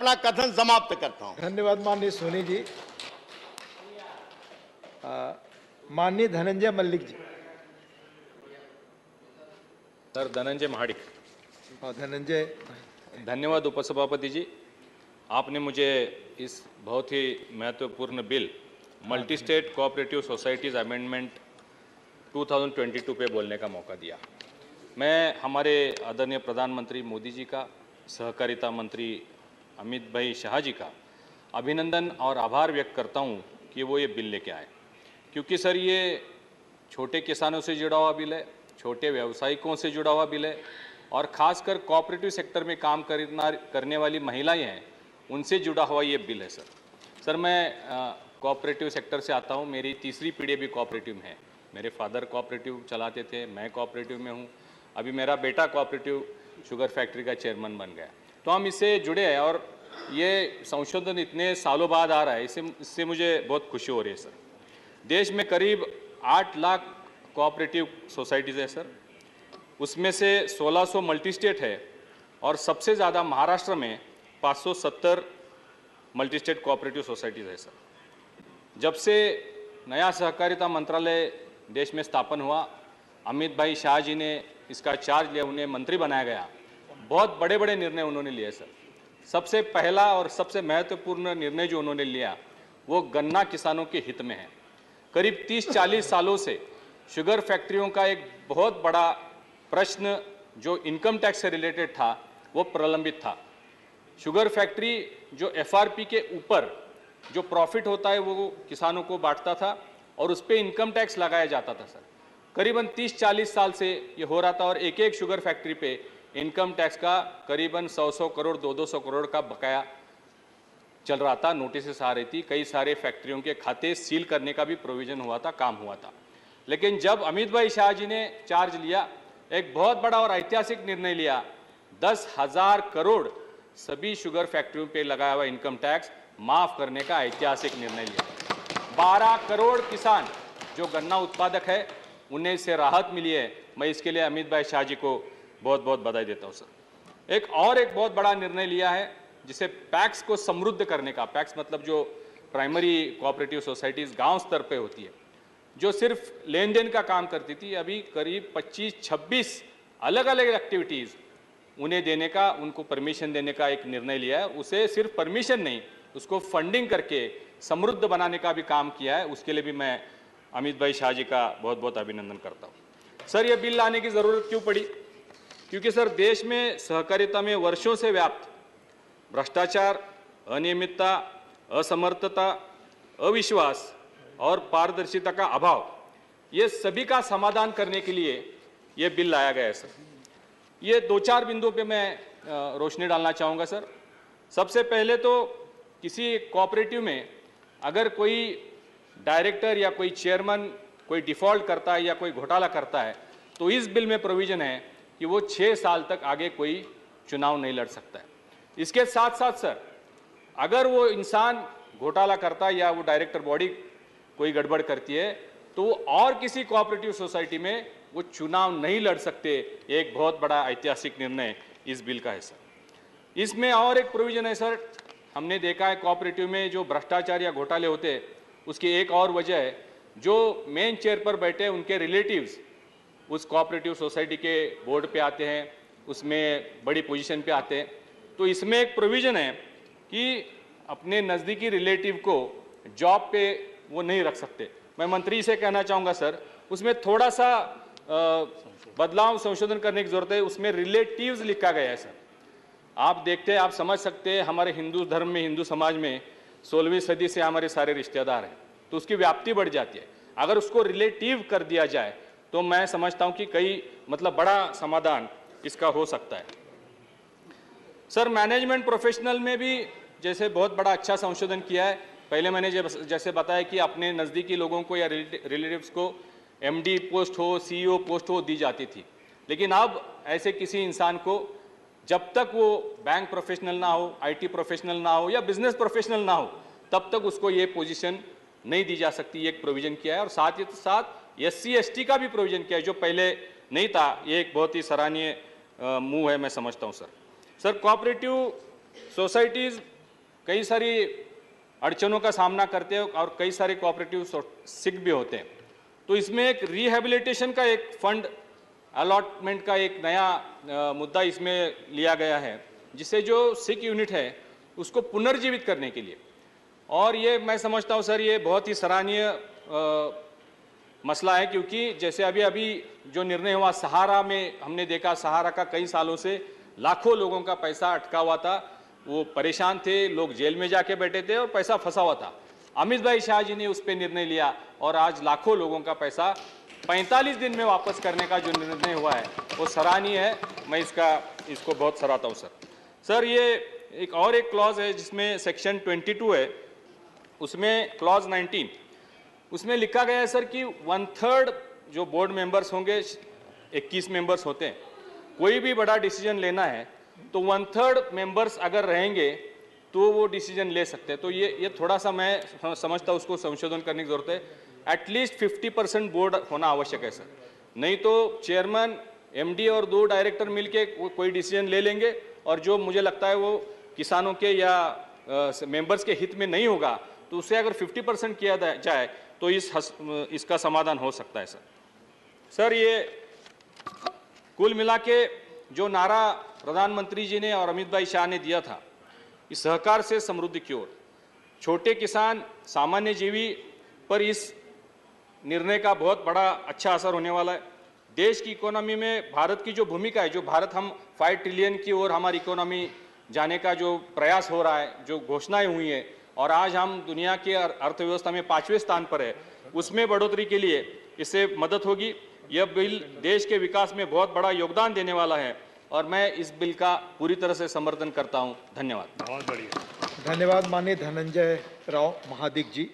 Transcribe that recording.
अपना कथन समाप्त करता हूं। धन्यवाद माननीय सोनी जी। माननीय धनंजय मल्लिक जी। सर धनंजय महाडिक। धनंजय। धन्यवाद उपसभापति जी, आपने मुझे इस बहुत ही महत्वपूर्ण bill multi state cooperative societies amendment 2022 पे बोलने का मौका दिया। मैं हमारे आदरणीय प्रधानमंत्री मोदी जी का, सहकारिता मंत्री अमित भाई शाह जी का अभिनंदन और आभार व्यक्त करता हूं कि वो ये बिल लेके आए, क्योंकि सर ये छोटे किसानों से जुड़ा हुआ बिल है, छोटे व्यावसायिकों से जुड़ा हुआ बिल है और ख़ासकर कोऑपरेटिव सेक्टर में काम करने वाली महिलाएं हैं, उनसे जुड़ा हुआ ये बिल है सर मैं कोऑपरेटिव सेक्टर से आता हूँ, मेरी तीसरी पीढ़ी भी कोऑपरेटिव में है। मेरे फादर कोऑपरेटिव चलाते थे, मैं कोऑपरेटिव में हूँ, अभी मेरा बेटा कोऑपरेटिव शुगर फैक्ट्री का चेयरमैन बन गया। तो हम इससे जुड़े हैं और ये संशोधन इतने सालों बाद आ रहा है, इससे मुझे बहुत खुशी हो रही है सर। देश में करीब 8 लाख कोऑपरेटिव सोसाइटीज़ है सर, उसमें से 1600 मल्टी स्टेट है और सबसे ज़्यादा महाराष्ट्र में 570 मल्टी स्टेट कोऑपरेटिव सोसाइटीज़ है सर। जब से नया सहकारिता मंत्रालय देश में स्थापन हुआ, अमित भाई शाह जी ने इसका चार्ज लिया, उन्हें मंत्री बनाया गया, बहुत बड़े बड़े निर्णय उन्होंने लिए सर। सबसे पहला और सबसे महत्वपूर्ण निर्णय जो उन्होंने लिया वो गन्ना किसानों के हित में है। करीब 30-40 सालों से शुगर फैक्ट्रियों का एक बहुत बड़ा प्रश्न जो इनकम टैक्स से रिलेटेड था वो प्रलंबित था। शुगर फैक्ट्री जो एफआरपी के ऊपर जो प्रॉफिट होता है वो किसानों को बांटता था और उस पर इनकम टैक्स लगाया जाता था सर। करीबन 30-40 साल से ये हो रहा था और एक एक शुगर फैक्ट्री पे इनकम टैक्स का करीबन 100 करोड़ 200 करोड़ का बकाया चल रहा था, नोटिस आ रही थी, कई सारे फैक्ट्रियों के खाते सील करने का भी प्रोविजन हुआ था, काम हुआ था। लेकिन जब अमित भाई शाह जी ने चार्ज लिया, एक बहुत बड़ा और ऐतिहासिक निर्णय लिया, 10,000 करोड़ सभी शुगर फैक्ट्रियों पे लगाया हुआ इनकम टैक्स माफ करने का ऐतिहासिक निर्णय लिया। 12 करोड़ किसान जो गन्ना उत्पादक है उन्हें इससे राहत मिली है। मैं इसके लिए अमित भाई शाह जी को बहुत बहुत बधाई देता हूँ सर। एक बहुत बड़ा निर्णय लिया है जिसे पैक्स को समृद्ध करने का। पैक्स मतलब जो प्राइमरी कोऑपरेटिव सोसाइटीज गांव स्तर पे होती है, जो सिर्फ लेन देन का काम करती थी, अभी करीब 25-26 अलग अलग एक्टिविटीज़ उन्हें देने का, उनको परमिशन देने का एक निर्णय लिया है। उसे सिर्फ परमिशन नहीं, उसको फंडिंग करके समृद्ध बनाने का भी काम किया है। उसके लिए भी मैं अमित भाई शाह जी का बहुत बहुत अभिनंदन करता हूँ। सर ये बिल लाने की ज़रूरत क्यों पड़ी? क्योंकि सर देश में सहकारिता में वर्षों से व्याप्त भ्रष्टाचार, अनियमितता, असमर्थता, अविश्वास और पारदर्शिता का अभाव, ये सभी का समाधान करने के लिए ये बिल लाया गया है सर। ये 2-4 बिंदुओं पे मैं रोशनी डालना चाहूँगा सर। सबसे पहले तो किसी कोऑपरेटिव में अगर कोई डायरेक्टर या कोई चेयरमैन कोई डिफ़ॉल्ट करता है या कोई घोटाला करता है तो इस बिल में प्रोविज़न है कि वो 6 साल तक आगे कोई चुनाव नहीं लड़ सकता है। इसके साथ साथ सर अगर वो इंसान घोटाला करता है या वो डायरेक्टर बॉडी कोई गड़बड़ करती है तो वो और किसी कोऑपरेटिव सोसाइटी में वो चुनाव नहीं लड़ सकते। एक बहुत बड़ा ऐतिहासिक निर्णय इस बिल का है सर। इसमें और एक प्रोविजन है सर, हमने देखा है कोऑपरेटिव में जो भ्रष्टाचार या घोटाले होते हैं उसकी एक और वजह है, जो मेन चेयर पर बैठे उनके रिलेटिव्स उस कोऑपरेटिव सोसाइटी के बोर्ड पे आते हैं, उसमें बड़ी पोजीशन पे आते हैं। तो इसमें एक प्रोविज़न है कि अपने नज़दीकी रिलेटिव को जॉब पे वो नहीं रख सकते। मैं मंत्री से कहना चाहूँगा सर, उसमें थोड़ा सा बदलाव संशोधन करने की ज़रूरत है। उसमें रिलेटिव्स लिखा गया है सर। आप देखते हैं, आप समझ सकते हैं, हमारे हिंदू धर्म में, हिंदू समाज में 16वीं सदी से हमारे सारे रिश्तेदार हैं, तो उसकी व्याप्ति बढ़ जाती है। अगर उसको रिलेटिव कर दिया जाए तो मैं समझता हूँ कि कई बड़ा समाधान इसका हो सकता है सर। मैनेजमेंट प्रोफेशनल में भी जैसे बहुत बड़ा अच्छा संशोधन किया है। पहले मैंने जैसे बताया कि अपने नज़दीकी लोगों को या रिलेटिव्स को एमडी पोस्ट हो, सीईओ पोस्ट हो दी जाती थी, लेकिन अब ऐसे किसी इंसान को जब तक वो बैंक प्रोफेशनल ना हो, आईटी प्रोफेशनल ना हो या बिजनेस प्रोफेशनल ना हो, तब तक उसको ये पोजीशन नहीं दी जा सकती। एक प्रोविज़न किया है और साथ ही साथ SC ST का भी प्रोविज़न किया है जो पहले नहीं था। ये एक बहुत ही सराहनीय मूव है, मैं समझता हूँ सर। कोऑपरेटिव सोसाइटीज़ कई सारी अड़चनों का सामना करते हैं और कई सारे कोऑपरेटिव सिक भी होते हैं। तो इसमें एक रिहेबिलिटेशन का एक फंड अलॉटमेंट का एक नया मुद्दा इसमें लिया गया है, जिससे जो सिक यूनिट है उसको पुनर्जीवित करने के लिए, और ये मैं समझता हूँ सर ये बहुत ही सराहनीय मसला है, क्योंकि जैसे अभी जो निर्णय हुआ सहारा में, हमने देखा सहारा का कई सालों से लाखों लोगों का पैसा अटका हुआ था, वो परेशान थे, लोग जेल में जाके बैठे थे और पैसा फंसा हुआ था। अमित भाई शाह जी ने उस पर निर्णय लिया और आज लाखों लोगों का पैसा 45 दिन में वापस करने का जो निर्णय हुआ है वो सराहनीय है। मैं इसको बहुत सराहता हूँ सर। ये एक और एक क्लॉज है जिसमें सेक्शन 22 है, उसमें क्लॉज 19, उसमें लिखा गया है सर कि 1/3 जो बोर्ड मेंबर्स होंगे, 21 मेंबर्स होते हैं, कोई भी बड़ा डिसीजन लेना है तो 1/3 मेंबर्स अगर रहेंगे तो वो डिसीजन ले सकते हैं। तो ये थोड़ा सा मैं समझता हूँ उसको संशोधन करने की जरूरत है। एटलीस्ट 50% बोर्ड होना आवश्यक है सर, नहीं तो चेयरमैन, एमडी और 2 डायरेक्टर मिलके कोई डिसीजन ले लेंगे और जो मुझे लगता है वो किसानों के या मेंबर्स के हित में नहीं होगा, तो उसे अगर 50% किया जाए तो इसका समाधान हो सकता है सर। ये कुल मिला के जो नारा प्रधानमंत्री जी ने और अमित भाई शाह ने दिया था, इस सहकार से समृद्धि की ओर, छोटे किसान, सामान्य जीवी पर इस निर्णय का बहुत बड़ा अच्छा असर होने वाला है। देश की इकोनॉमी में भारत की जो भूमिका है, जो भारत हम 5 ट्रिलियन की ओर हमारी इकोनॉमी जाने का जो प्रयास हो रहा है, जो घोषणाएं हुई हैं, और आज हम दुनिया के अर्थव्यवस्था में 5वें स्थान पर है, उसमें बढ़ोतरी के लिए इससे मदद होगी। यह बिल देश के विकास में बहुत बड़ा योगदान देने वाला है और मैं इस बिल का पूरी तरह से समर्थन करता हूं। धन्यवाद। बहुत बढ़िया। धन्यवाद माननीय धनंजय राव महादिक जी।